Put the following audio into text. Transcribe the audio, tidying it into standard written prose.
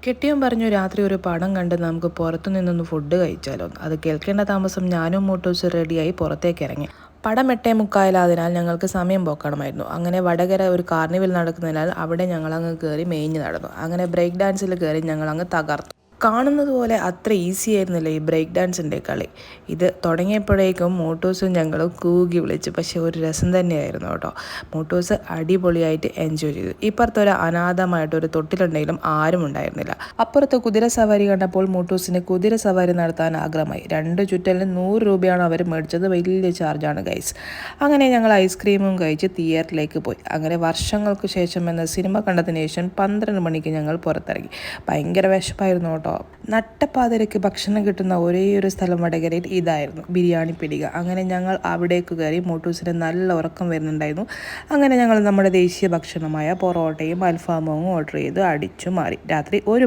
കെട്ടിയോൻ പറഞ്ഞു രാത്രി ഒരു പടം കണ്ട് നമുക്ക് പുറത്തു നിന്നൊന്ന് ഫുഡ് കഴിച്ചാലോ. അത് കേൾക്കേണ്ട താമസം ഞാനും മോട്ടോസ് റെഡിയായി പുറത്തേക്ക് ഇറങ്ങി. പടം 8:45 ഞങ്ങൾക്ക് സമയം പോക്കണമായിരുന്നു. അങ്ങനെ വടകര ഒരു കാർണിവൽ നടക്കുന്നതിനാൽ അവിടെ ഞങ്ങളങ്ങ് കയറി മേഞ്ഞ് നടന്നു. അങ്ങനെ ബ്രേക്ക് ഡാൻസിൽ കയറി ഞങ്ങളങ്ങ് തകർത്തു. കാണുന്നത് പോലെ അത്ര ഈസി ആയിരുന്നില്ല ഈ ബ്രേക്ക് ഡാൻസിൻ്റെ കളി. ഇത് തുടങ്ങിയപ്പോഴേക്കും മോട്ടോസും ഞങ്ങളും കൂകി വിളിച്ചു. പക്ഷേ ഒരു രസം തന്നെയായിരുന്നു കേട്ടോ. മോട്ടോസ് അടിപൊളിയായിട്ട് എൻജോയ് ചെയ്തു. ഇപ്പുറത്തൊരു അനാഥമായിട്ടൊരു തൊട്ടിലുണ്ടെങ്കിലും ആരും ഉണ്ടായിരുന്നില്ല. അപ്പുറത്ത് കുതിര സവാരി കണ്ടപ്പോൾ മോട്ടോസിന് കുതിര സവാരി നടത്താൻ ആഗ്രഹമായി. 2 ചുറ്റലിന് 100 രൂപയാണ് അവർ മേടിച്ചത്. വലിയ ചാർജാണ് ഗൈസ്. അങ്ങനെ ഞങ്ങൾ ഐസ്ക്രീമും കഴിച്ച് തിയേറ്ററിലേക്ക് പോയി. അങ്ങനെ വർഷങ്ങൾക്ക് ശേഷം എന്ന സിനിമ കണ്ടതിന് ശേഷം 12 മണിക്ക് ഞങ്ങൾ പുറത്തിറങ്ങി. ഭയങ്കര വിശപ്പായിരുന്നു കേട്ടോ. നട്ടപ്പാതിരയ്ക്ക് ഭക്ഷണം കിട്ടുന്ന ഒരേ ഒരു സ്ഥലം വടകരയിൽ ഇതായിരുന്നു, ബിരിയാണി പിടിക. അങ്ങനെ ഞങ്ങൾ അവിടേക്ക് കയറി. മോട്ടൂസിന് നല്ല ഉറക്കം വരുന്നുണ്ടായിരുന്നു. അങ്ങനെ ഞങ്ങൾ നമ്മുടെ ദേശീയ ഭക്ഷണമായ പൊറോട്ടയും അൽഫാമും ഓർഡർ ചെയ്ത് അടിച്ചു മാറി. രാത്രി 1